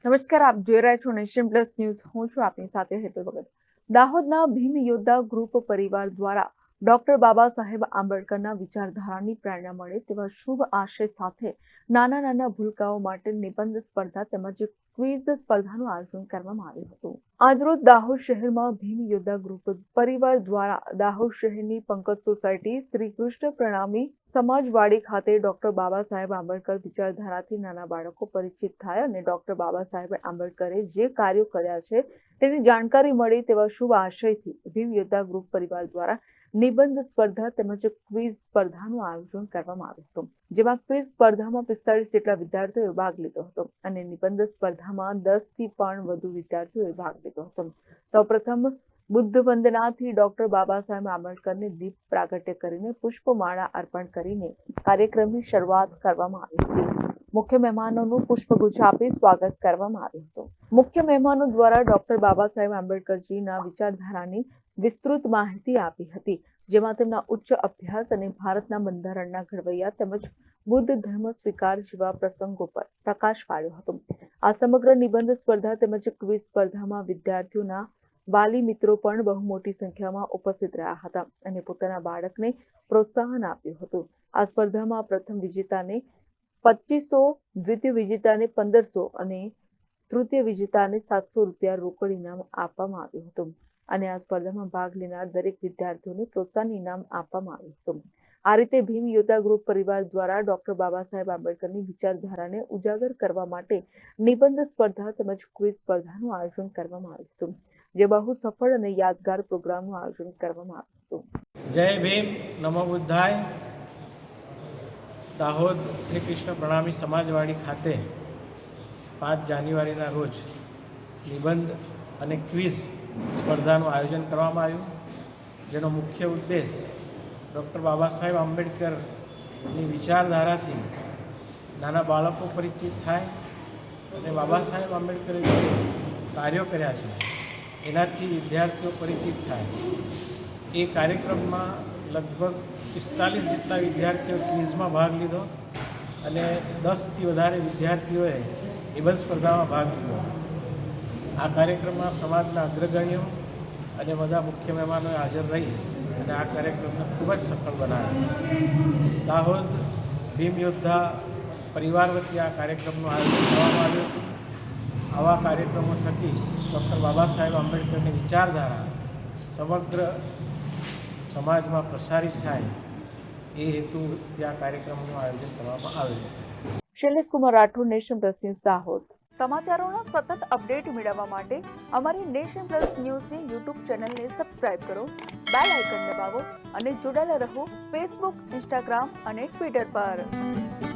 નમસ્કાર, આપ જોઈ રહ્યા છો નેશન પ્લસ ન્યૂઝ. હું છું આપની સાથે હેતલ ભગત. દાહોદના ભીમ યોદ્ધા ગ્રુપ પરિવાર દ્વારા ડોક્ટર બાબા સાહેબ આંબેડકરના વિચારધારાની પ્રેરણા મળે તેવા શુભ આશય સાથે નાના નાના ભૂલકાઓ માટે નિબંધ સ્પર્ધા તેમજ ક્વિઝ સ્પર્ધાનું આયોજન કરવામાં આવ્યું હતું. આજરોજ દાહોદ શહેરમાં ભીમ યોદ્ધા ગ્રુપ પરિવાર દ્વારા દાહોદ શહેરની પંકજ સોસાયટી શ્રી કૃષ્ણ પ્રણામી સમાજવાડી ખાતે ડોક્ટર બાબા સાહેબ આંબેડકર વિચારધારાથી નાના બાળકો પરિચિત થાય અને ડોક્ટર બાબા સાહેબ આંબેડકરે જે કાર્યો કર્યા છે તેની જાણકારી મળે તેવા શુભ આશયથી ભીમ યોદ્ધા ગ્રુપ પરિવાર દ્વારા નિબંધ સ્પર્ધા તેમજ ક્વિઝ સ્પર્ધાનું આયોજન કરવામાં આવ્યું હતું, જેમાં ક્વિઝ સ્પર્ધામાં 45 જેટલા વિદ્યાર્થીઓએ ભાગ લીધો હતો અને નિબંધ સ્પર્ધામાં 10 થી પણ વધુ વિદ્યાર્થીઓએ ભાગ લીધો હતો. સૌપ્રથમ બુદ્ધ વંદનાથી ડોક્ટર બાબા સાહેબ આંબેડકરને દીપ પ્રાગટ્ય કરીને પુષ્પમાળા અર્પણ કરીને કાર્યક્રમની શરૂઆત કરવામાં આવી હતી. મુખ્ય મહેમાનોનું પુષ્પગુચ્છ આપી સ્વાગત કરવામાં આવ્યું હતું. મુખ્ય મહેમાનો દ્વારા ડોક્ટર બાબા સાહેબ આંબેડકરજીના વિચારધારાની વિસ્તૃત માહિતી આપી હતી, જેમાં તેમના ઉચ્ચ અભ્યાસ અને ભારતના બંધારણના ઘડવૈયા તેમજ બુદ્ધ ધર્મ સ્વીકાર જેવા પ્રસંગો પર પ્રકાશ પાડ્યો હતો. આ સમગ્ર નિબંધ સ્પર્ધા તેમજ ક્વિઝ સ્પર્ધામાં વિદ્યાર્થીઓના વાલી મિત્રો પણ બહુ મોટી સંખ્યામાં ઉપસ્થિત રહ્યા હતા અને પોતાના બાળકને પ્રોત્સાહન આપ્યું હતું. આ સ્પર્ધામાં પ્રથમ વિજેતાને 2500, દ્વિતીય વિજેતાને 1500 અને તૃતીય વિજેતાને 700 રૂપિયા રોકડ ઇનામ આપવામાં આવ્યું હતું અને આ સ્પર્ધામાં ભાગ લેનાર દરેક વિદ્યાર્થીઓને પ્રોત્સાહન ઇનામ આપવામાં આવ્યું હતું. આ રીતે ભીમ યોદ્ધા ગ્રુપ પરિવાર દ્વારા ડોક્ટર બાબા સાહેબ આંબેડકરની વિચારધારાને ઉજાગર કરવા માટે નિબંધ સ્પર્ધા તેમજ ક્વિઝ સ્પર્ધાનું આયોજન કરવામાં આવ્યું હતું, જે બહુ સફળ અને યાદગાર પ્રોગ્રામનું આયોજન કરવામાં આવ્યું હતું. જય ભીમ, નમો બુદ્ધાય. દાહોદ શ્રી કૃષ્ણ પ્રણામી સમાજવાડી ખાતે 5 જાન્યુઆરીના રોજ નિબંધ અને ક્વિઝ સ્પર્ધાનું આયોજન કરવામાં આવ્યું, જેનો મુખ્ય ઉદ્દેશ ડૉક્ટર બાબા સાહેબ આંબેડકરની વિચારધારાથી નાના બાળકો પરિચિત થાય અને બાબા સાહેબ આંબેડકરે જે કાર્યો કર્યા છે એનાથી વિદ્યાર્થીઓ પરિચિત થાય. એ કાર્યક્રમમાં લગભગ 45 જેટલા વિદ્યાર્થીઓ ક્વિઝમાં ભાગ લીધો અને 10થી વધારે વિદ્યાર્થીઓએ નિબંધ સ્પર્ધામાં ભાગ લીધો. આ કાર્યક્રમમાં સમાજના અગ્રગણ્યો અને બધા મુખ્ય મહેમાનોએ હાજર રહી અને આ કાર્યક્રમને ખૂબ જ સફળ બનાવ્યો. દાહોદ ભીમ યોદ્ધા પરિવાર વતી આ કાર્યક્રમનું આયોજન કરવામાં આવ્યું હતું. આવા કાર્યક્રમો થકી ડૉક્ટર બાબા સાહેબ આંબેડકરની વિચારધારા સમગ્ર સમાજમાં પ્રસારિત થાય એ હેતુથી આ કાર્યક્રમનું આયોજન કરવામાં આવેલું. Shailesh Kumar Rathod, Nation Plus News, Dahod. સમાચારોના સતત અપડેટ મેળવવા માટે અમારી નેશન પ્લસ ન્યૂઝની યુટ્યુબ ચેનલને સબસ્ક્રાઇબ કરો, બેલ આઇકન દબાવો અને જોડાયેલા રહો ફેસબુક, ઇન્સ્ટાગ્રામ અને ટ્વિટર પર.